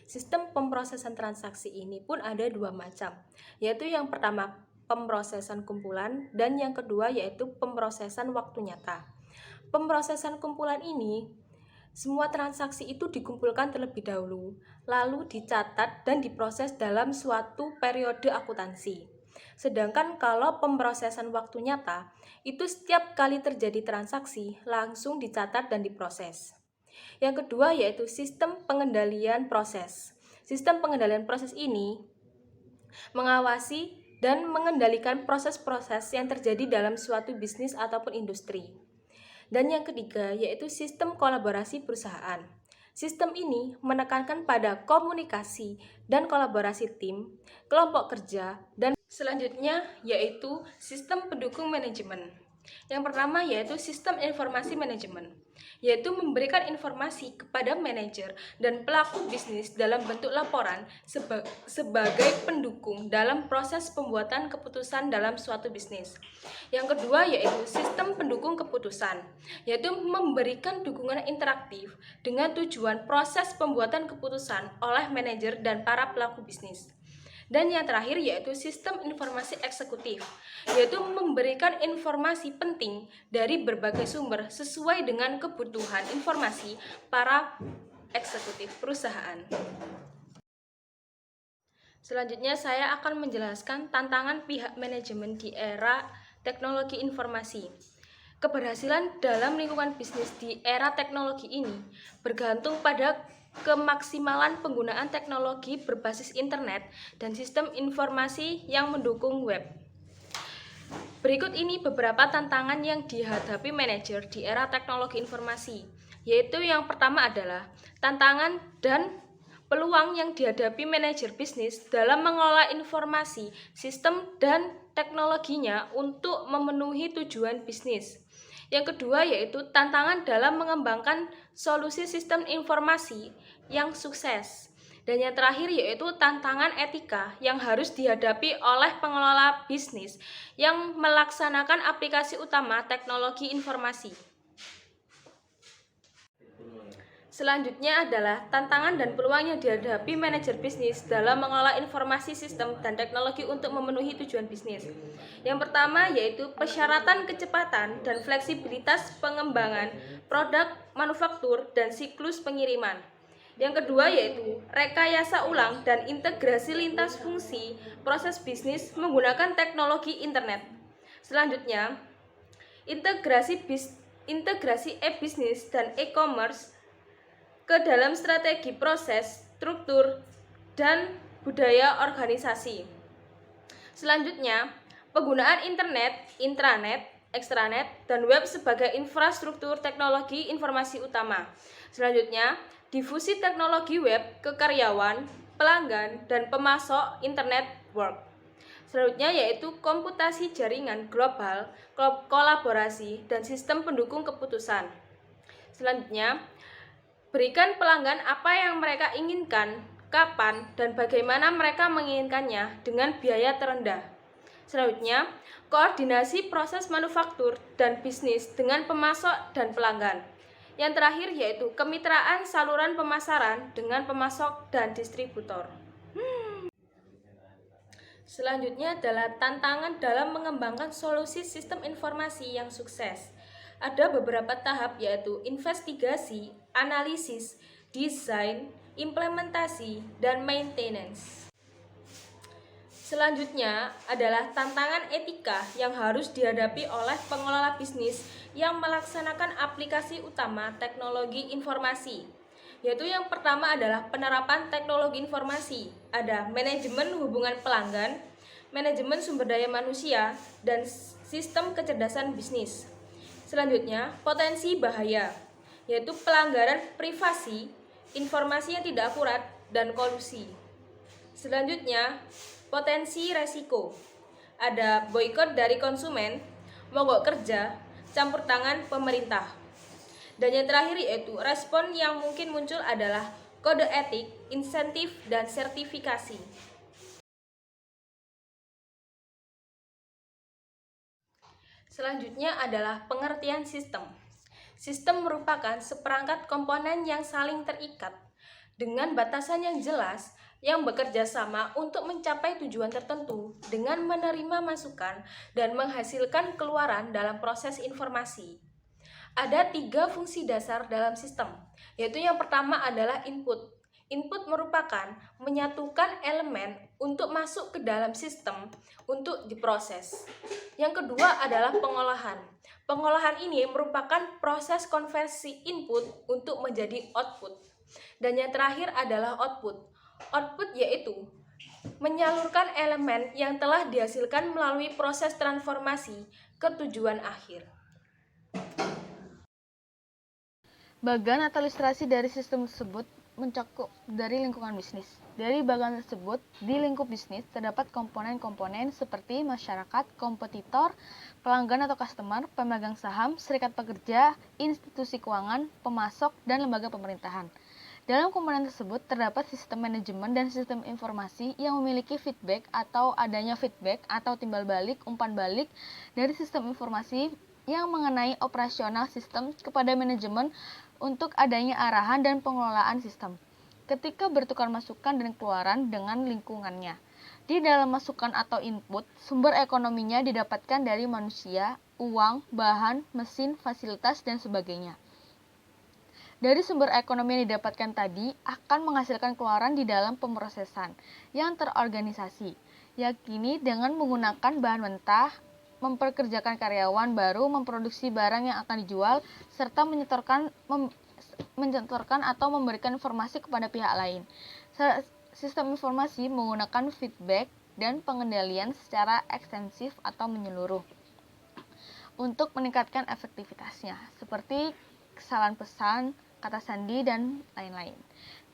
Speaker 3: Sistem pemrosesan transaksi ini pun ada dua macam, yaitu yang pertama pemrosesan kumpulan dan yang kedua yaitu pemrosesan waktu nyata. Pemrosesan kumpulan ini, semua transaksi itu dikumpulkan terlebih dahulu, lalu dicatat dan diproses dalam suatu periode akuntansi. Sedangkan kalau pemrosesan waktu nyata, itu setiap kali terjadi transaksi, langsung dicatat dan diproses. Yang kedua yaitu sistem pengendalian proses. Sistem pengendalian proses ini mengawasi dan mengendalikan proses-proses yang terjadi dalam suatu bisnis ataupun industri. Dan yang ketiga yaitu sistem kolaborasi perusahaan. Sistem ini menekankan pada komunikasi dan kolaborasi tim, kelompok kerja, dan selanjutnya yaitu sistem pendukung manajemen. Yang pertama yaitu sistem informasi manajemen, yaitu memberikan informasi kepada manajer dan pelaku bisnis dalam bentuk laporan sebagai pendukung dalam proses pembuatan keputusan dalam suatu bisnis. Yang kedua yaitu sistem pendukung keputusan, yaitu memberikan dukungan interaktif dengan tujuan proses pembuatan keputusan oleh manajer dan para pelaku bisnis. Dan yang terakhir yaitu sistem informasi eksekutif, yaitu memberikan informasi penting dari berbagai sumber sesuai dengan kebutuhan informasi para eksekutif perusahaan. Selanjutnya saya akan menjelaskan tantangan pihak manajemen di era teknologi informasi. Keberhasilan dalam lingkungan bisnis di era teknologi ini bergantung pada kemaksimalan penggunaan teknologi berbasis internet dan sistem informasi yang mendukung web. Berikut ini beberapa tantangan yang dihadapi manajer di era teknologi informasi, yaitu yang pertama adalah tantangan dan peluang yang dihadapi manajer bisnis dalam mengelola informasi, sistem, dan teknologinya untuk memenuhi tujuan bisnis. Yang kedua yaitu tantangan dalam mengembangkan solusi sistem informasi yang sukses. Dan yang terakhir yaitu tantangan etika yang harus dihadapi oleh pengelola bisnis yang melaksanakan aplikasi utama teknologi informasi. Selanjutnya adalah tantangan dan peluang yang dihadapi manajer bisnis dalam mengelola informasi sistem dan teknologi untuk memenuhi tujuan bisnis. Yang pertama yaitu persyaratan kecepatan dan fleksibilitas pengembangan produk manufaktur dan siklus pengiriman. Yang kedua yaitu rekayasa ulang dan integrasi lintas fungsi proses bisnis menggunakan teknologi internet. Selanjutnya, integrasi e-bisnis dan e-commerce ke dalam strategi proses, struktur, dan budaya organisasi. Selanjutnya, penggunaan internet, intranet, extranet, dan web sebagai infrastruktur teknologi informasi utama. Selanjutnya, difusi teknologi web ke karyawan, pelanggan, dan pemasok internet work. Selanjutnya yaitu komputasi jaringan global, kolaborasi, dan sistem pendukung keputusan. Selanjutnya, berikan pelanggan apa yang mereka inginkan, kapan, dan bagaimana mereka menginginkannya dengan biaya terendah. Selanjutnya, koordinasi proses manufaktur dan bisnis dengan pemasok dan pelanggan. Yang terakhir yaitu kemitraan saluran pemasaran dengan pemasok dan distributor. Selanjutnya adalah tantangan dalam mengembangkan solusi sistem informasi yang sukses. Ada beberapa tahap yaitu investigasi, analisis, desain, implementasi, dan maintenance. Selanjutnya adalah tantangan etika yang harus dihadapi oleh pengelola bisnis yang melaksanakan aplikasi utama teknologi informasi. Yaitu yang pertama adalah penerapan teknologi informasi. Ada manajemen hubungan pelanggan, manajemen sumber daya manusia, dan sistem kecerdasan bisnis. Selanjutnya, potensi bahaya, yaitu pelanggaran privasi, informasi yang tidak akurat, dan kolusi. Selanjutnya, potensi resiko. Ada boikot dari konsumen, mogok kerja, campur tangan pemerintah. Dan yang terakhir yaitu respon yang mungkin muncul adalah kode etik, insentif, dan sertifikasi. Selanjutnya adalah pengertian sistem. Sistem merupakan seperangkat komponen yang saling terikat dengan batasan yang jelas yang bekerja sama untuk mencapai tujuan tertentu dengan menerima masukan dan menghasilkan keluaran dalam proses informasi. Ada 3 fungsi dasar dalam sistem, yaitu yang pertama adalah input. Input merupakan menyatukan elemen untuk masuk ke dalam sistem untuk diproses. Yang kedua adalah pengolahan. Pengolahan ini merupakan proses konversi input untuk menjadi output. Dan yang terakhir adalah output. Output yaitu menyalurkan elemen yang telah dihasilkan melalui proses transformasi ke tujuan akhir.
Speaker 4: Bagan atau ilustrasi dari sistem tersebut mencakup dari lingkungan bisnis. Dari bagian tersebut, di lingkup bisnis terdapat komponen-komponen seperti masyarakat, kompetitor, pelanggan atau customer, pemegang saham, serikat pekerja, institusi keuangan, pemasok, dan lembaga pemerintahan. Dalam komponen tersebut terdapat sistem manajemen dan sistem informasi yang memiliki feedback atau adanya feedback atau timbal balik, umpan balik dari sistem informasi yang mengenai operasional sistem kepada manajemen untuk adanya arahan dan pengelolaan sistem. Ketika bertukar masukan dan keluaran dengan lingkungannya. Di dalam masukan atau input, sumber ekonominya didapatkan dari manusia, uang, bahan, mesin, fasilitas, dan sebagainya. Dari sumber ekonomi yang didapatkan tadi akan menghasilkan keluaran di dalam pemrosesan yang terorganisasi, yakni dengan menggunakan bahan mentah, memperkerjakan karyawan baru, memproduksi barang yang akan dijual, serta menyetorkan atau memberikan informasi kepada pihak lain. Sistem informasi menggunakan feedback dan pengendalian secara ekstensif atau menyeluruh untuk meningkatkan efektivitasnya, seperti kesalahan pesan, kata sandi, dan lain-lain.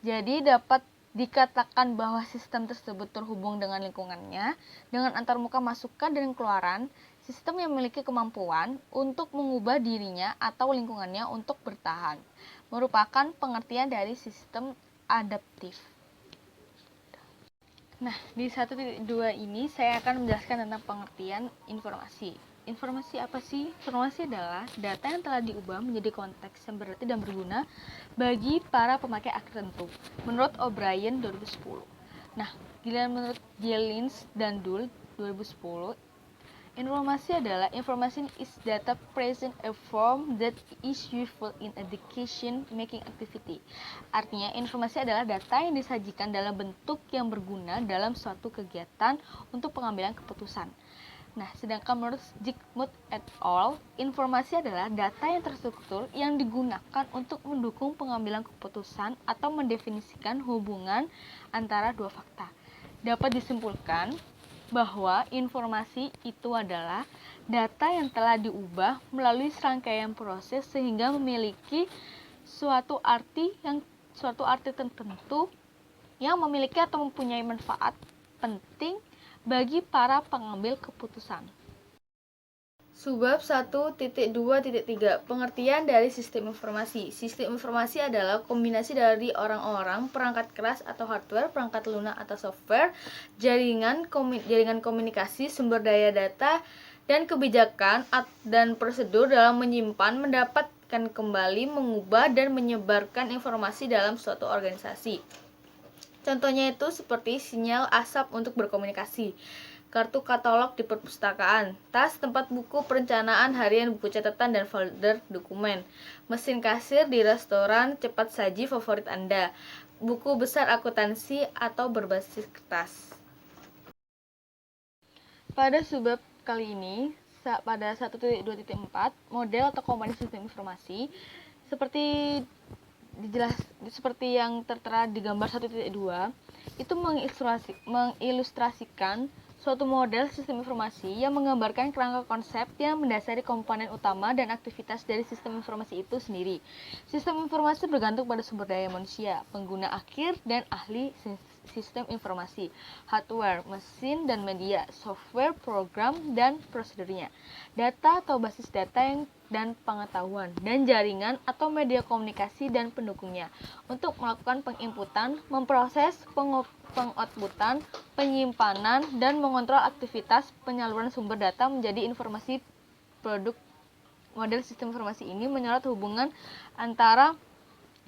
Speaker 4: Jadi dapat dikatakan bahwa sistem tersebut terhubung dengan lingkungannya dengan antarmuka masukan dan keluaran, sistem yang memiliki kemampuan untuk mengubah dirinya atau lingkungannya untuk bertahan, merupakan pengertian dari sistem adaptif. Nah, di 1.2 ini saya akan menjelaskan tentang pengertian informasi. Informasi apa sih? Informasi adalah data yang telah diubah menjadi konteks yang berarti dan berguna bagi para pemakai tertentu. Menurut O'Brien 2010. Nah, giliran menurut Gielins dan Dul 2010, informasi adalah information is data present a form that is useful in education making activity. Artinya, informasi adalah data yang disajikan dalam bentuk yang berguna dalam suatu kegiatan untuk pengambilan keputusan. Nah, sedangkan menurut Zygmunt et al., informasi adalah data yang terstruktur yang digunakan untuk mendukung pengambilan keputusan atau mendefinisikan hubungan antara dua fakta. Dapat disimpulkan bahwa informasi itu adalah data yang telah diubah melalui serangkaian proses sehingga memiliki suatu arti tertentu yang memiliki atau mempunyai manfaat penting bagi para pengambil keputusan. Subbab 1.2.3 Pengertian dari sistem informasi. Sistem informasi adalah kombinasi dari orang-orang, perangkat keras atau hardware, perangkat lunak atau software, jaringan komunikasi, sumber daya data, dan kebijakan dan prosedur dalam menyimpan, mendapatkan kembali, mengubah, dan menyebarkan informasi dalam suatu organisasi. Contohnya itu seperti sinyal asap untuk berkomunikasi, kartu katalog di perpustakaan, tas tempat buku perencanaan harian, buku catatan, dan folder dokumen, mesin kasir di restoran cepat saji favorit Anda, buku besar akuntansi atau berbasis kertas. Pada subbab kali ini, pada 1.2.4, model atau komponen sistem informasi seperti yang tertera di gambar 1.2 itu mengilustrasikan suatu model sistem informasi yang menggambarkan kerangka konsep yang mendasari komponen utama dan aktivitas dari sistem informasi itu sendiri. Sistem informasi bergantung pada sumber daya manusia, pengguna akhir, dan ahli sistem informasi, hardware, mesin dan media, software, program, dan prosedurnya, data atau basis data dan pengetahuan, dan jaringan atau media komunikasi dan pendukungnya untuk melakukan penginputan, memproses, pengoutputan, penyimpanan, dan mengontrol aktivitas penyaluran sumber data menjadi informasi produk. Model sistem informasi ini menyorot hubungan antara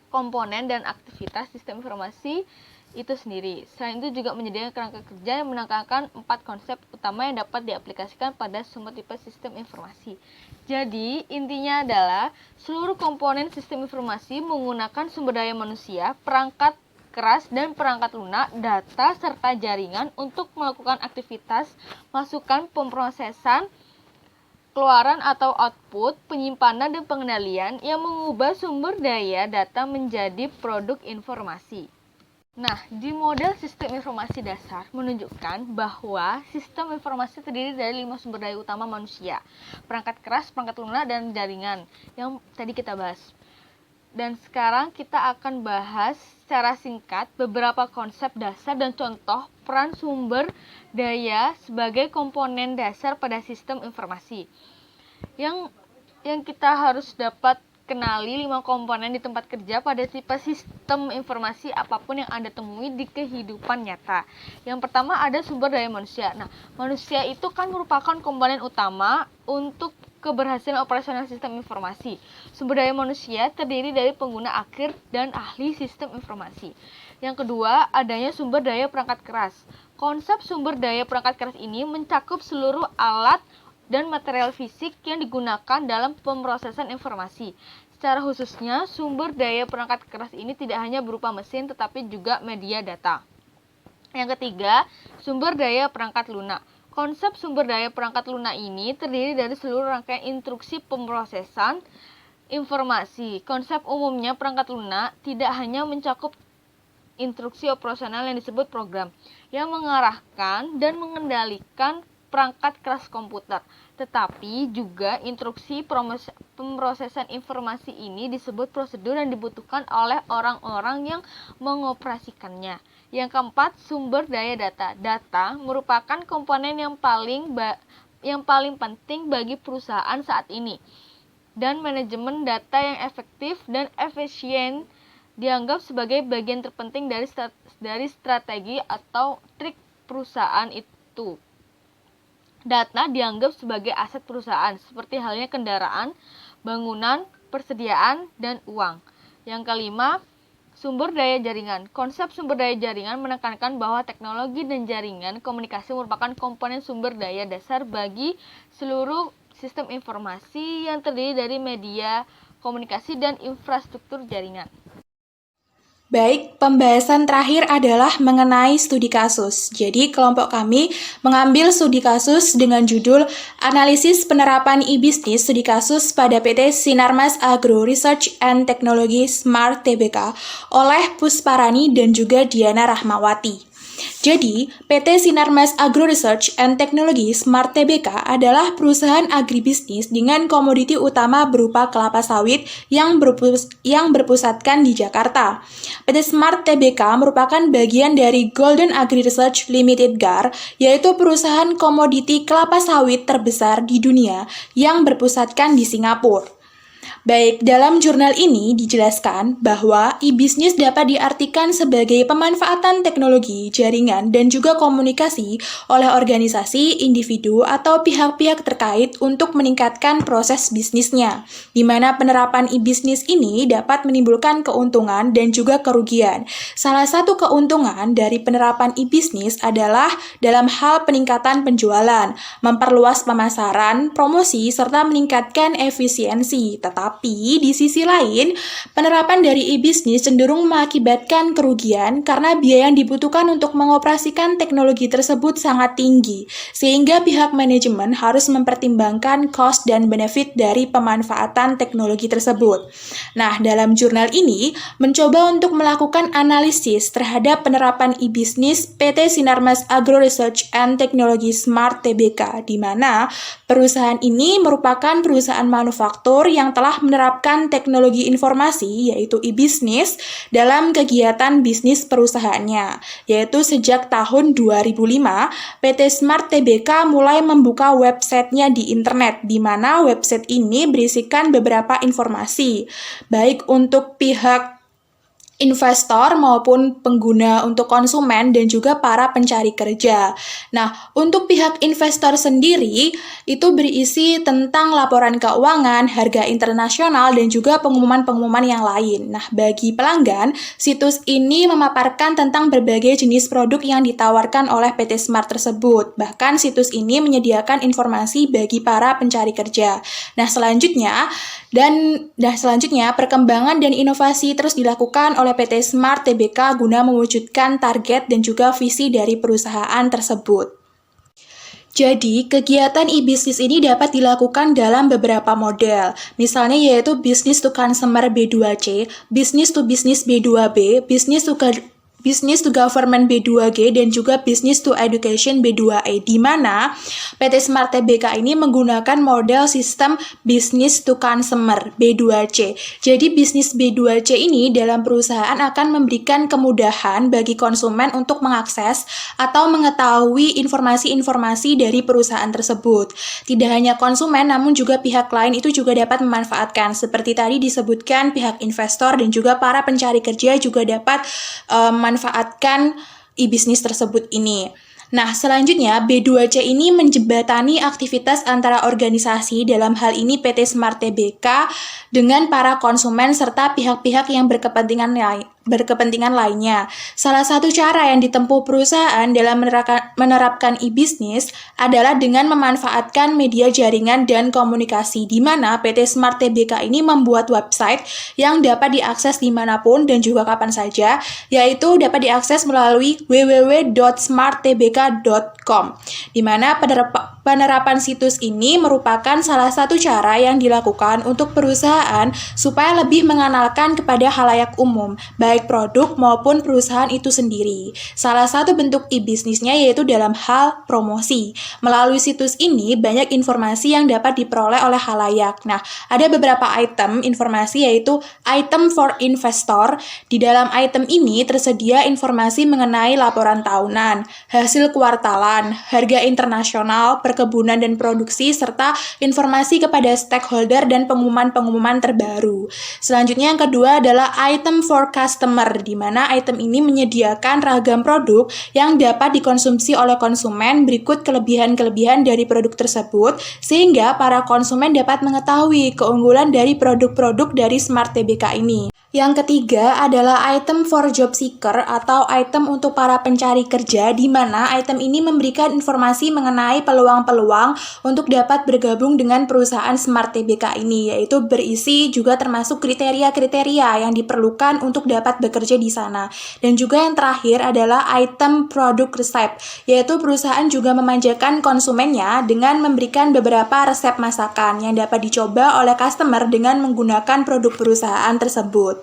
Speaker 4: komponen dan aktivitas sistem informasi itu sendiri. Selain itu juga menyediakan kerangka kerja yang menekankan 4 konsep utama yang dapat diaplikasikan pada semua tipe sistem informasi. Jadi, intinya adalah seluruh komponen sistem informasi menggunakan sumber daya manusia, perangkat keras dan perangkat lunak, data, serta jaringan untuk melakukan aktivitas masukan, pemrosesan, keluaran atau output, penyimpanan, dan pengendalian yang mengubah sumber daya data menjadi produk informasi. Nah, di model sistem informasi dasar menunjukkan bahwa sistem informasi terdiri dari 5 sumber daya utama manusia, perangkat keras, perangkat lunak, dan jaringan yang tadi kita bahas. Dan sekarang kita akan bahas secara singkat beberapa konsep dasar dan contoh peran sumber daya sebagai komponen dasar pada sistem informasi. Yang kita harus dapat kenali 5 komponen di tempat kerja pada tipe sistem informasi apapun yang Anda temui di kehidupan nyata. Yang pertama ada sumber daya manusia. Nah, manusia itu kan merupakan komponen utama untuk keberhasilan operasional sistem informasi. Sumber daya manusia terdiri dari pengguna akhir dan ahli sistem informasi. Yang kedua, adanya sumber daya perangkat keras. Konsep sumber daya perangkat keras ini mencakup seluruh alat dan material fisik yang digunakan dalam pemrosesan informasi. Secara khususnya, sumber daya perangkat keras ini tidak hanya berupa mesin tetapi juga media data. Yang ketiga, sumber daya perangkat lunak. Konsep sumber daya perangkat lunak ini terdiri dari seluruh rangkaian instruksi pemrosesan informasi. Konsep umumnya perangkat lunak tidak hanya mencakup instruksi operasional yang disebut program, yang mengarahkan dan mengendalikan perangkat keras komputer, tetapi juga instruksi pemrosesan informasi ini disebut prosedur yang dibutuhkan oleh orang-orang yang mengoperasikannya. Yang keempat, sumber daya data. Data merupakan komponen yang paling penting bagi perusahaan saat ini, dan manajemen data yang efektif dan efisien dianggap sebagai bagian terpenting dari strategi atau trik perusahaan itu. Data dianggap sebagai aset perusahaan, seperti halnya kendaraan, bangunan, persediaan, dan uang. Yang kelima, sumber daya jaringan. Konsep sumber daya jaringan menekankan bahwa teknologi dan jaringan komunikasi merupakan komponen sumber daya dasar bagi seluruh sistem informasi yang terdiri dari media, komunikasi, dan infrastruktur jaringan.
Speaker 2: Baik, pembahasan terakhir adalah mengenai studi kasus. Jadi, kelompok kami mengambil studi kasus dengan judul Analisis Penerapan e-Business Studi Kasus pada PT Sinarmas Agro Research and Technology Smart Tbk oleh Pusparani dan juga Diana Rahmawati. Jadi, PT Sinarmas Agro Research and Technology Smart Tbk adalah perusahaan agribisnis dengan komoditi utama berupa kelapa sawit yang berpusatkan di Jakarta. PT Smart Tbk merupakan bagian dari Golden Agri Research Limited GAR, yaitu perusahaan komoditi kelapa sawit terbesar di dunia yang berpusatkan di Singapura. Baik, dalam jurnal ini dijelaskan bahwa e-bisnis dapat diartikan sebagai pemanfaatan teknologi, jaringan, dan juga komunikasi oleh organisasi, individu, atau pihak-pihak terkait untuk meningkatkan proses bisnisnya, di mana penerapan e-bisnis ini dapat menimbulkan keuntungan dan juga kerugian. Salah satu keuntungan dari penerapan e-bisnis adalah dalam hal peningkatan penjualan, memperluas pemasaran, promosi, serta meningkatkan efisiensi. Tetapi di sisi lain, penerapan dari e-bisnis cenderung mengakibatkan kerugian karena biaya yang dibutuhkan untuk mengoperasikan teknologi tersebut sangat tinggi, sehingga pihak manajemen harus mempertimbangkan cost dan benefit dari pemanfaatan teknologi tersebut. Nah, dalam jurnal ini mencoba untuk melakukan analisis terhadap penerapan e-bisnis PT Sinarmas Agro Research and Technology Smart Tbk, di mana perusahaan ini merupakan perusahaan manufaktur yang telah menerapkan teknologi informasi yaitu e-bisnis dalam kegiatan bisnis perusahaannya, yaitu sejak tahun 2005 PT Smart Tbk mulai membuka websitenya di internet, di mana website ini berisikan beberapa informasi baik untuk pihak investor maupun pengguna untuk konsumen dan juga para pencari kerja. Nah, untuk pihak investor sendiri itu berisi tentang laporan keuangan, harga internasional, dan juga pengumuman-pengumuman yang lain. Nah, bagi pelanggan, situs ini memaparkan tentang berbagai jenis produk yang ditawarkan oleh PT Smart tersebut. Bahkan situs ini menyediakan informasi bagi para pencari kerja. Nah, selanjutnya perkembangan dan inovasi terus dilakukan oleh PT Smart Tbk guna mewujudkan target dan juga visi dari perusahaan tersebut. Jadi, kegiatan e-bisnis ini dapat dilakukan dalam beberapa model, misalnya yaitu business to consumer B2C, business to business B2B, business to Business to Government B2G dan juga Business to Education B2E, di mana PT Smart Tbk ini menggunakan model sistem Business to Consumer B2C. Jadi bisnis B2C ini dalam perusahaan akan memberikan kemudahan bagi konsumen untuk mengakses atau mengetahui informasi-informasi dari perusahaan tersebut. Tidak hanya konsumen, namun juga pihak lain itu juga dapat memanfaatkan. Seperti tadi disebutkan, pihak investor dan juga para pencari kerja juga dapat memanfaatkan e-bisnis tersebut ini. Nah, selanjutnya B2C ini menjembatani aktivitas antara organisasi, dalam hal ini PT Smart Tbk, dengan para konsumen serta pihak-pihak yang berkepentingan lainnya. Salah satu cara yang ditempuh perusahaan dalam menerapkan e-bisnis adalah dengan memanfaatkan media jaringan dan komunikasi, di mana PT Smart Tbk ini membuat website yang dapat diakses dimanapun dan juga kapan saja, yaitu dapat diakses melalui www.smarttbk.com, di mana penerapan situs ini merupakan salah satu cara yang dilakukan untuk perusahaan supaya lebih mengenalkan kepada khalayak umum, baik produk maupun perusahaan itu sendiri. Salah satu bentuk e-bisnisnya yaitu dalam hal promosi. Melalui situs ini banyak informasi yang dapat diperoleh oleh khalayak. Nah, ada beberapa item informasi yaitu item for investor. Di dalam item ini tersedia informasi mengenai laporan tahunan, hasil kuartalan, harga internasional, perkebunan dan produksi, serta informasi kepada stakeholder dan pengumuman-pengumuman terbaru. Selanjutnya yang kedua adalah item for customer, di mana item ini menyediakan ragam produk yang dapat dikonsumsi oleh konsumen. Berikut kelebihan-kelebihan dari produk tersebut, sehingga para konsumen dapat mengetahui keunggulan dari produk-produk dari Smart Tbk ini. Yang ketiga adalah item for job seeker atau item untuk para pencari kerja, di mana item ini memberikan informasi mengenai peluang-peluang untuk dapat bergabung dengan perusahaan Smart Tbk ini, yaitu berisi juga termasuk kriteria-kriteria yang diperlukan untuk dapat bekerja di sana. Dan juga yang terakhir adalah item product recipe, yaitu perusahaan juga memanjakan konsumennya dengan memberikan beberapa resep masakan yang dapat dicoba oleh customer dengan menggunakan produk perusahaan tersebut.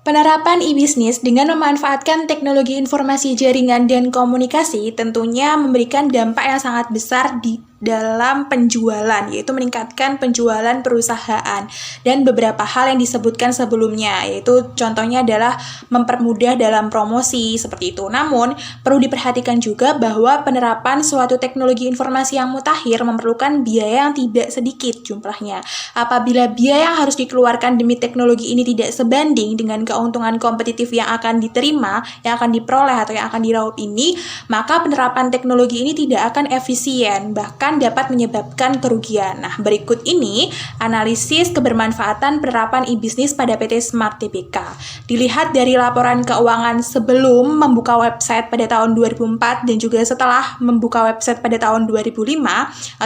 Speaker 2: Penerapan e-bisnis dengan memanfaatkan teknologi informasi jaringan dan komunikasi tentunya memberikan dampak yang sangat besar di dalam penjualan, yaitu meningkatkan penjualan perusahaan dan beberapa hal yang disebutkan sebelumnya, yaitu contohnya adalah mempermudah dalam promosi seperti itu. Namun, perlu diperhatikan juga bahwa penerapan suatu teknologi informasi yang mutakhir memerlukan biaya yang tidak sedikit jumlahnya. Apabila biaya yang harus dikeluarkan demi teknologi ini tidak sebanding dengan keuntungan kompetitif yang akan diterima, yang akan diperoleh atau yang akan diraup ini, maka penerapan teknologi ini tidak akan efisien, bahkan dapat menyebabkan kerugian. Nah, berikut ini analisis kebermanfaatan penerapan e-bisnis pada PT Smart Tbk. Dilihat dari laporan keuangan sebelum membuka website pada tahun 2004 dan juga setelah membuka website pada tahun 2005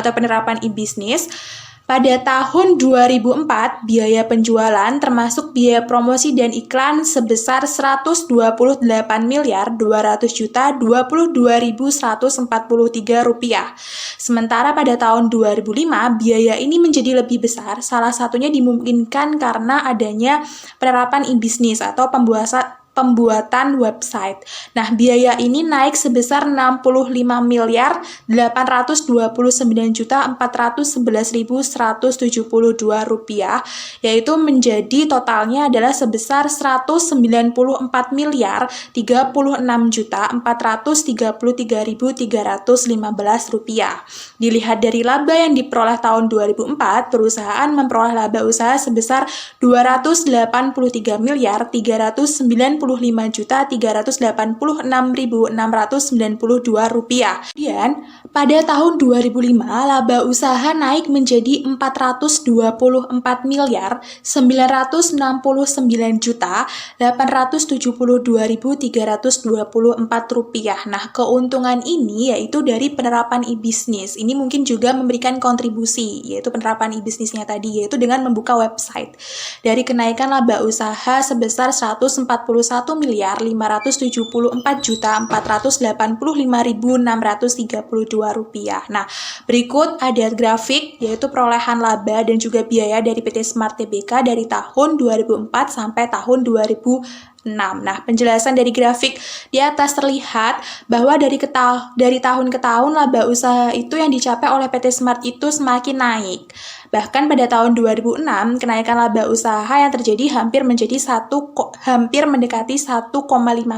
Speaker 2: atau penerapan e-bisnis. Pada tahun 2004, biaya penjualan termasuk biaya promosi dan iklan sebesar 128.200.022.143 rupiah. Sementara pada tahun 2005, biaya ini menjadi lebih besar, salah satunya dimungkinkan karena adanya penerapan e-bisnis atau pembuatan website. Nah, biaya ini naik sebesar 65.829.411.172 rupiah, yaitu menjadi totalnya adalah sebesar 194.36.433.315 rupiah. Dilihat dari laba yang diperoleh tahun 2004, perusahaan memperoleh laba usaha sebesar 283.395.386.692 rupiah. Kemudian, pada tahun 2005, laba usaha naik menjadi 429.999.872.324 rupiah. Nah, keuntungan ini yaitu dari penerapan e-bisnis. Ini mungkin juga memberikan kontribusi, yaitu penerapan e-bisnisnya tadi, yaitu dengan membuka website. Dari kenaikan laba usaha sebesar 141.574.485.632 rupiah. Nah, berikut ada grafik yaitu perolehan laba dan juga biaya dari PT Smart Tbk dari tahun 2004 sampai tahun 2006. Nah, penjelasan dari grafik di atas terlihat bahwa dari tahun ke tahun laba usaha itu yang dicapai oleh PT Smart itu semakin naik. Bahkan pada tahun 2006, kenaikan laba usaha yang terjadi hampir mendekati 1,5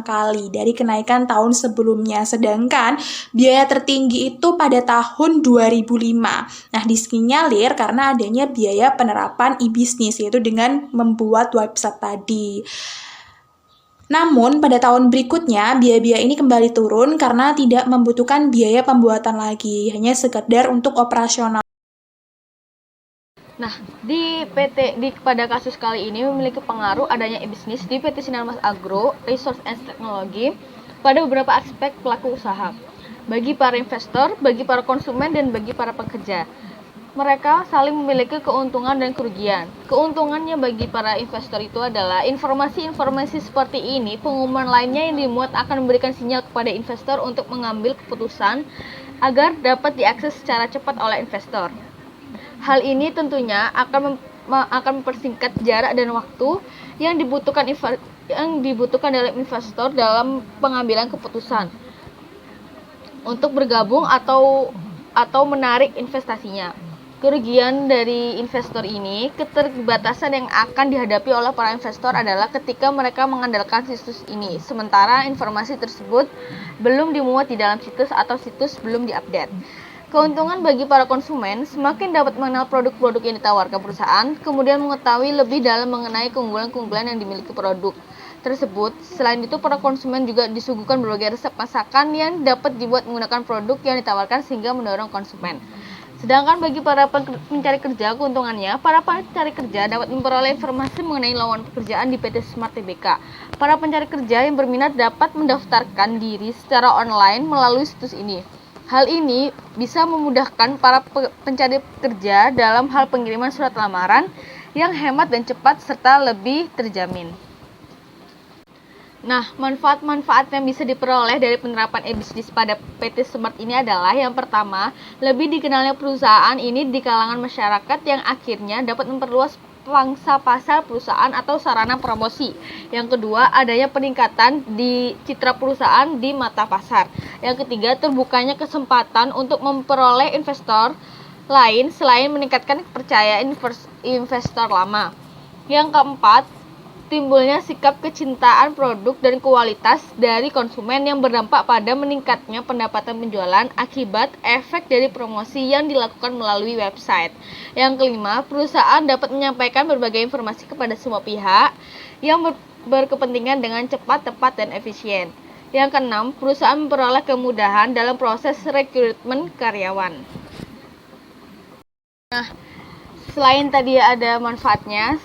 Speaker 2: kali dari kenaikan tahun sebelumnya. Sedangkan biaya tertinggi itu pada tahun 2005. Nah, disinyalir karena adanya biaya penerapan e-bisnis, yaitu dengan membuat website tadi. Namun, pada tahun berikutnya, biaya-biaya ini kembali turun karena tidak membutuhkan biaya pembuatan lagi, hanya sekedar untuk operasional.
Speaker 4: Nah, pada kasus kali ini memiliki pengaruh adanya e-bisnis di PT Sinarmas Agro Resource and Technology pada beberapa aspek pelaku usaha. Bagi para investor, bagi para konsumen, dan bagi para pekerja. Mereka saling memiliki keuntungan dan kerugian. Keuntungannya bagi para investor itu adalah informasi-informasi seperti ini, pengumuman lainnya yang dimuat akan memberikan sinyal kepada investor untuk mengambil keputusan agar dapat diakses secara cepat oleh investor. Hal ini tentunya akan mempersingkat jarak dan waktu yang dibutuhkan dalam investor dalam pengambilan keputusan untuk bergabung atau menarik investasinya. Kerugian dari investor ini, keterbatasan yang akan dihadapi oleh para investor adalah ketika mereka mengandalkan situs ini, sementara informasi tersebut belum dimuat di dalam situs atau situs belum diupdate. Keuntungan bagi para konsumen, semakin dapat mengenal produk-produk yang ditawarkan perusahaan, kemudian mengetahui lebih dalam mengenai keunggulan-keunggulan yang dimiliki produk tersebut. Selain itu, para konsumen juga disuguhkan berbagai resep masakan yang dapat dibuat menggunakan produk yang ditawarkan sehingga mendorong konsumen. Sedangkan bagi para pencari kerja, keuntungannya, para pencari kerja dapat memperoleh informasi mengenai lowongan pekerjaan di PT Smart Tbk. Para pencari kerja yang berminat dapat mendaftarkan diri secara online melalui situs ini. Hal ini bisa memudahkan para pencari kerja dalam hal pengiriman surat lamaran yang hemat dan cepat serta lebih terjamin. Nah, manfaat-manfaat yang bisa diperoleh dari penerapan e-bisnis pada PT Smart ini adalah yang pertama, lebih dikenalnya perusahaan ini di kalangan masyarakat yang akhirnya dapat memperluas pangsa pasar perusahaan atau sarana promosi. Yang kedua, adanya peningkatan di citra perusahaan di mata pasar. Yang ketiga, terbukanya kesempatan untuk memperoleh investor lain selain meningkatkan kepercayaan investor lama. Yang keempat, timbulnya sikap kecintaan produk dan kualitas dari konsumen yang berdampak pada meningkatnya pendapatan penjualan akibat efek dari promosi yang dilakukan melalui website. Yang kelima, perusahaan dapat menyampaikan berbagai informasi kepada semua pihak yang berkepentingan dengan cepat, tepat, dan efisien. Yang keenam, perusahaan memperoleh kemudahan dalam proses rekrutmen karyawan. Nah, selain tadi ada manfaatnya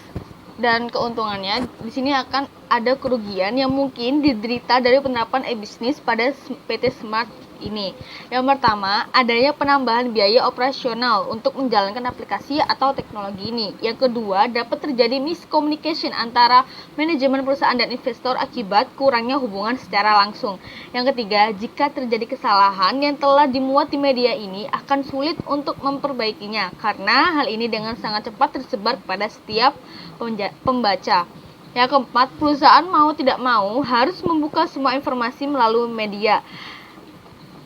Speaker 4: dan keuntungannya, di sini akan ada kerugian yang mungkin diderita dari penerapan e-bisnis pada PT Smart ini. Yang pertama, adanya penambahan biaya operasional untuk menjalankan aplikasi atau teknologi ini. Yang kedua, dapat terjadi miscommunication antara manajemen perusahaan dan investor akibat kurangnya hubungan secara langsung. Yang ketiga, jika terjadi kesalahan yang telah dimuat di media ini akan sulit untuk memperbaikinya karena hal ini dengan sangat cepat tersebar kepada setiap pembaca. Yang keempat, perusahaan mau tidak mau harus membuka semua informasi melalui media.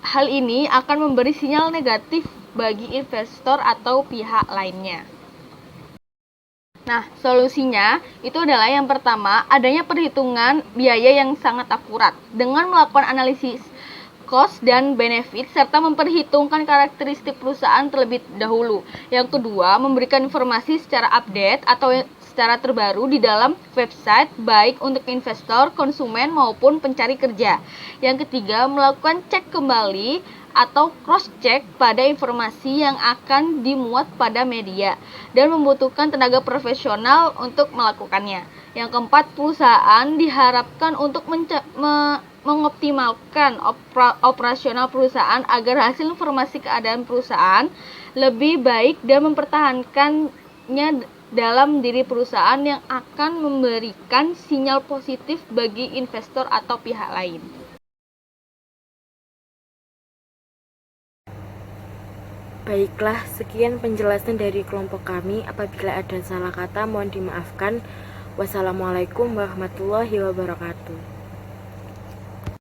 Speaker 4: Hal ini akan memberi sinyal negatif bagi investor atau pihak lainnya. Nah, solusinya itu adalah yang pertama, adanya perhitungan biaya yang sangat akurat dengan melakukan analisis cost dan benefit serta memperhitungkan karakteristik perusahaan terlebih dahulu. Yang kedua, memberikan informasi secara update atau secara terbaru di dalam website baik untuk investor, konsumen maupun pencari kerja. Yang ketiga, melakukan cek kembali atau cross check pada informasi yang akan dimuat pada media dan membutuhkan tenaga profesional untuk melakukannya. Yang keempat, perusahaan diharapkan untuk mengoptimalkan operasional perusahaan agar hasil informasi keadaan perusahaan lebih baik dan mempertahankannya dalam diri perusahaan yang akan memberikan sinyal positif bagi investor atau pihak lain.
Speaker 1: Baiklah, sekian penjelasan dari kelompok kami. Apabila ada salah kata, mohon dimaafkan. Wassalamualaikum warahmatullahi wabarakatuh.